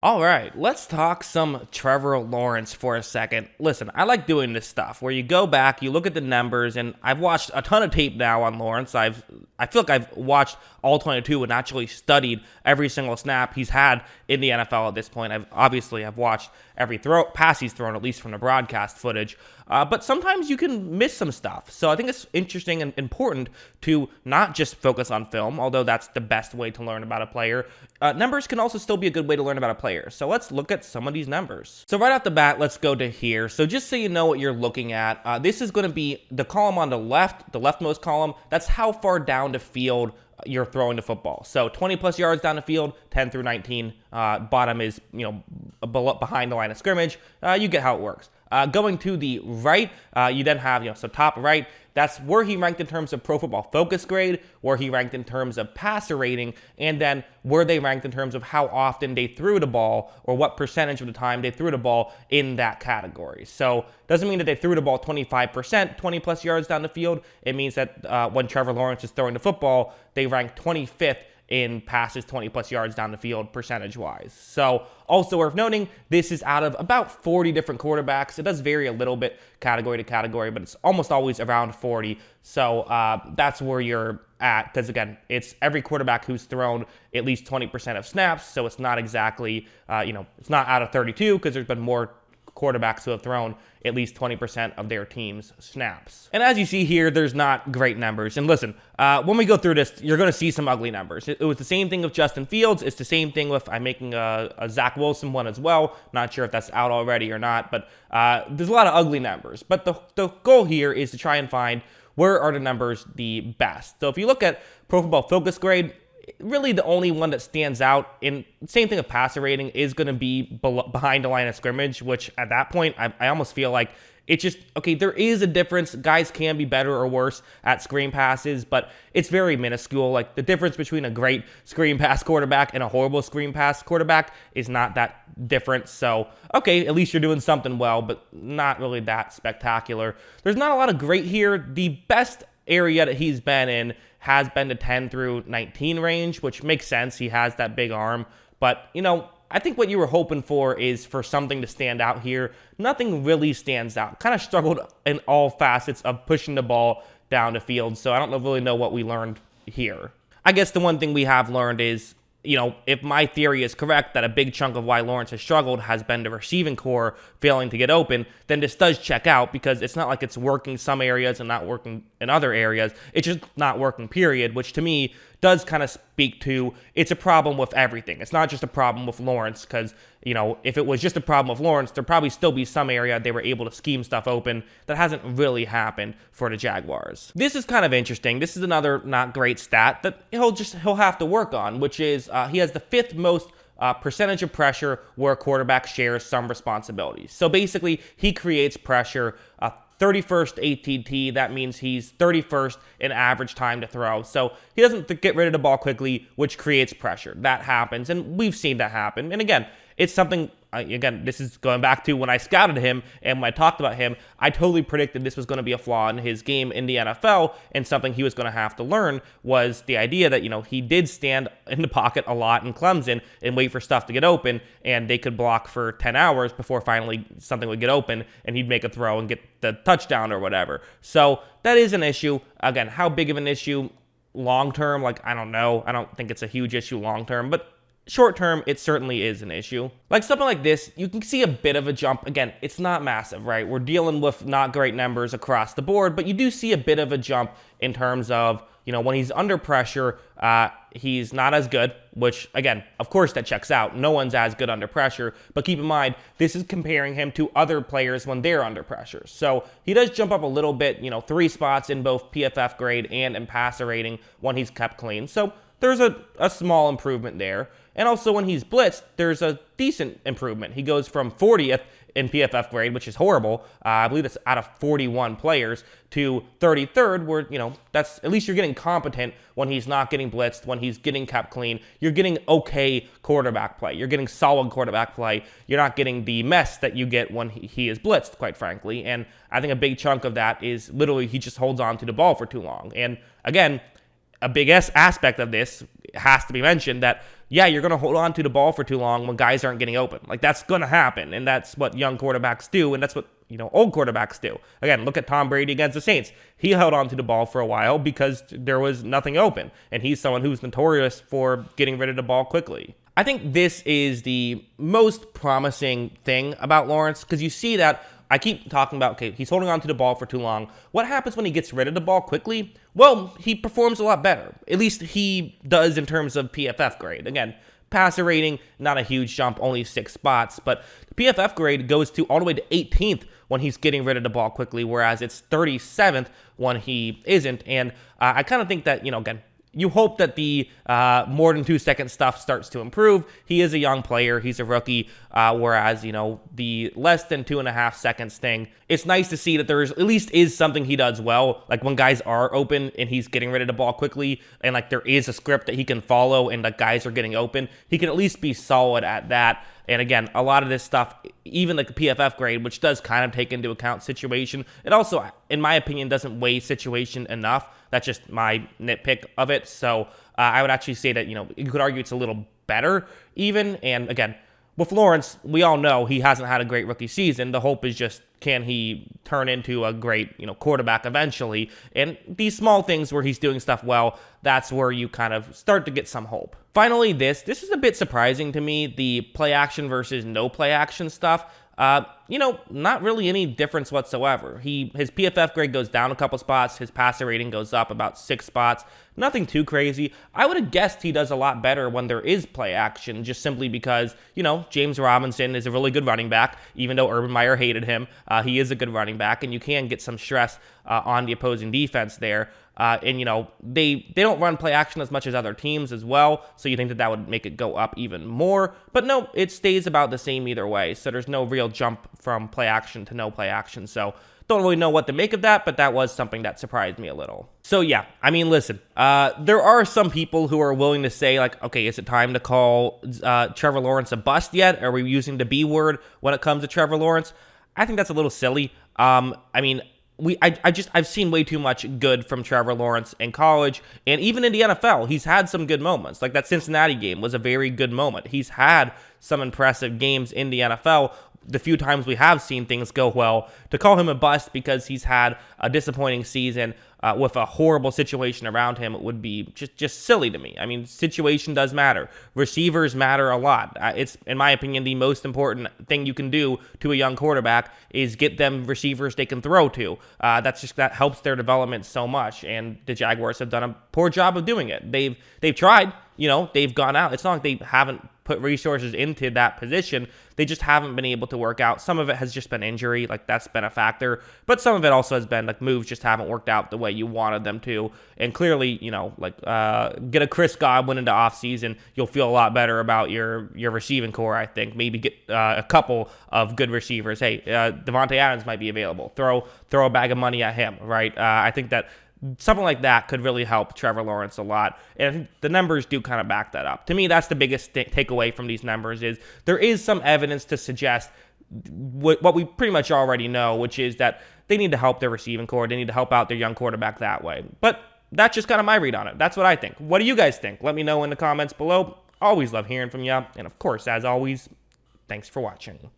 All right, let's talk some Trevor Lawrence for a second. Listen, I like doing this stuff where you go back, you look at the numbers, and I've watched a ton of tape now on Lawrence. I feel like I've watched all 22 and actually studied every single snap he's had in the NFL at this point. I've watched every pass he's thrown, at least from the broadcast footage. But sometimes you can miss some stuff. So I think it's interesting and important to not just focus on film, although that's the best way to learn about a player. Numbers can also still be a good way to learn about a player. So let's look at some of these numbers. So right off the bat, let's go to here. So just so you know what you're looking at, this is going to be the column on the leftmost column. That's how far down the field you're throwing the football. So 20 plus yards down the field, 10 through 19. Bottom is, behind the line of scrimmage. You get how it works. Going to the right, you then have, so top right, that's where he ranked in terms of Pro Football Focus grade, where he ranked in terms of passer rating, and then where they ranked in terms of how often they threw the ball or what percentage of the time they threw the ball in that category. So doesn't mean that they threw the ball 25%, 20 plus yards down the field. It means that when Trevor Lawrence is throwing the football, they rank 25th in passes 20 plus yards down the field percentage-wise. So also worth noting, this is out of about 40 different quarterbacks. It does vary a little bit category to category, but it's almost always around 40. So that's where you're at, because again, it's every quarterback who's thrown at least 20% of snaps. So it's not exactly, it's not out of 32, because there's been more quarterbacks who have thrown at least 20% of their team's snaps. And as you see here, there's not great numbers. And listen, when we go through this, you're going to see some ugly numbers. It was the same thing with Justin Fields. It's the same thing with, I'm making a Zach Wilson one as well. Not sure if that's out already or not, but there's a lot of ugly numbers. But the goal here is to try and find where are the numbers the best. So if you look at Pro Football Focus grade, really the only one that stands out, in same thing of passer rating, is going to be behind the line of scrimmage, which at that point, I almost feel like it's just, okay, there is a difference. Guys can be better or worse at screen passes, but it's very minuscule. Like, the difference between a great screen pass quarterback and a horrible screen pass quarterback is not that different. So, okay, at least you're doing something well, but not really that spectacular. There's not a lot of great here. The best area that he's been in has been the 10 through 19 range, which makes sense. He has that big arm. But, I think what you were hoping for is for something to stand out here. Nothing really stands out. Kind of struggled in all facets of pushing the ball down the field. So I don't really know what we learned here. I guess the one thing we have learned is, if my theory is correct that a big chunk of why Lawrence has struggled has been the receiving core failing to get open, then this does check out, because it's not like it's working some areas and not working in other areas. It's just not working, period, which to me does kind of speak to it's a problem with everything. It's not just a problem with Lawrence, because, if it was just a problem with Lawrence, there'd probably still be some area they were able to scheme stuff open. That hasn't really happened for the Jaguars. This is kind of interesting. This is another not great stat that he'll have to work on, which is he has the fifth most percentage of pressure where a quarterback shares some responsibilities. So basically, he creates pressure. 31st ATT, that means he's 31st in average time to throw. So he doesn't get rid of the ball quickly, which creates pressure. That happens, and we've seen that happen. And again, it's something, this is going back to when I scouted him and when I talked about him, I totally predicted this was going to be a flaw in his game in the NFL, and something he was going to have to learn was the idea that, he did stand in the pocket a lot in Clemson and wait for stuff to get open, and they could block for 10 hours before finally something would get open and he'd make a throw and get the touchdown or whatever. So that is an issue. Again, how big of an issue long term? I don't know. I don't think it's a huge issue long term, but short term, it certainly is an issue. Like something like this, you can see a bit of a jump. Again, it's not massive, right? We're dealing with not great numbers across the board, but you do see a bit of a jump in terms of, when he's under pressure, he's not as good, which, again, of course that checks out. No one's as good under pressure, but keep in mind, this is comparing him to other players when they're under pressure. So he does jump up a little bit, 3 spots in both PFF grade and in passer rating when he's kept clean. So there's a small improvement there. And also when he's blitzed, there's a decent improvement. He goes from 40th in PFF grade, which is horrible. I believe that's out of 41 players, to 33rd, where, that's at least you're getting competent when he's not getting blitzed, when he's getting kept clean. You're getting okay quarterback play. You're getting solid quarterback play. You're not getting the mess that you get when he is blitzed, quite frankly. And I think a big chunk of that is literally he just holds on to the ball for too long. And again, a big aspect of this has to be mentioned, that yeah, you're going to hold on to the ball for too long when guys aren't getting open. Like, that's going to happen, and that's what young quarterbacks do, and that's what, old quarterbacks do. Again, look at Tom Brady against the Saints. He held on to the ball for a while because there was nothing open, and he's someone who's notorious for getting rid of the ball quickly. I think this is the most promising thing about Lawrence, because you see that I keep talking about, okay, he's holding on to the ball for too long. What happens when he gets rid of the ball quickly? Well, he performs a lot better. At least he does in terms of PFF grade. Again, passer rating, not a huge jump, only 6 spots, but the PFF grade goes to all the way to 18th when he's getting rid of the ball quickly, whereas it's 37th when he isn't. And I kind of think that, again, you hope that the more than 2-second stuff starts to improve. He is a young player. He's a rookie. Whereas, the less than 2.5 seconds thing, it's nice to see that there is at least is something he does well. Like when guys are open and he's getting rid of the ball quickly, and like there is a script that he can follow and like guys are getting open, he can at least be solid at that. And again, a lot of this stuff, even like the PFF grade, which does kind of take into account situation, it also, in my opinion, doesn't weigh situation enough. That's just my nitpick of it. So I would actually say that, you could argue it's a little better even. And again, with Lawrence, we all know he hasn't had a great rookie season. The hope is just, can he turn into a great, quarterback eventually? And these small things where he's doing stuff well, that's where you kind of start to get some hope. Finally, this is a bit surprising to me, the play action versus no play action stuff. Not really any difference whatsoever. His PFF grade goes down a couple spots. His passer rating goes up about 6 spots. Nothing too crazy. I would have guessed he does a lot better when there is play action, just simply because, James Robinson is a really good running back, even though Urban Meyer hated him. He is a good running back, and you can get some stress on the opposing defense there. They don't run play action as much as other teams as well, so you think that would make it go up even more. But no, it stays about the same either way, so there's no real jump from play action to no play action. So don't really know what to make of that, but that was something that surprised me a little. So yeah, listen, there are some people who are willing to say, like, okay, is it time to call Trevor Lawrence a bust yet? Are we using the B word when it comes to Trevor Lawrence? I think that's a little silly. I've seen way too much good from Trevor Lawrence in college, and even in the NFL, he's had some good moments. Like that Cincinnati game was a very good moment. He's had some impressive games in the NFL. The few times we have seen things go well, to call him a bust because he's had a disappointing season with a horrible situation around him, it would be just silly to me. Situation does matter. Receivers matter a lot. It's, in my opinion, the most important thing you can do to a young quarterback is get them receivers they can throw to. That helps their development so much, and the Jaguars have done a poor job of doing it. They've tried. They've gone out. It's not like they haven't put resources into that position. They just haven't been able to work out. Some of it has just been injury, like that's been a factor, but some of it also has been like moves just haven't worked out the way you wanted them to. And clearly, get a Chris Godwin into offseason, you'll feel a lot better about your receiving core, I think. Maybe get a couple of good receivers. Hey, Devontae Adams might be available. Throw a bag of money at him, right? I think that something like that could really help Trevor Lawrence a lot. And I think the numbers do kind of back that up. To me, that's the biggest takeaway from these numbers is there is some evidence to suggest what we pretty much already know, which is that they need to help their receiving core. They need to help out their young quarterback that way. But that's just kind of my read on it. That's what I think. What do you guys think? Let me know in the comments below. Always love hearing from you. And of course, as always, thanks for watching.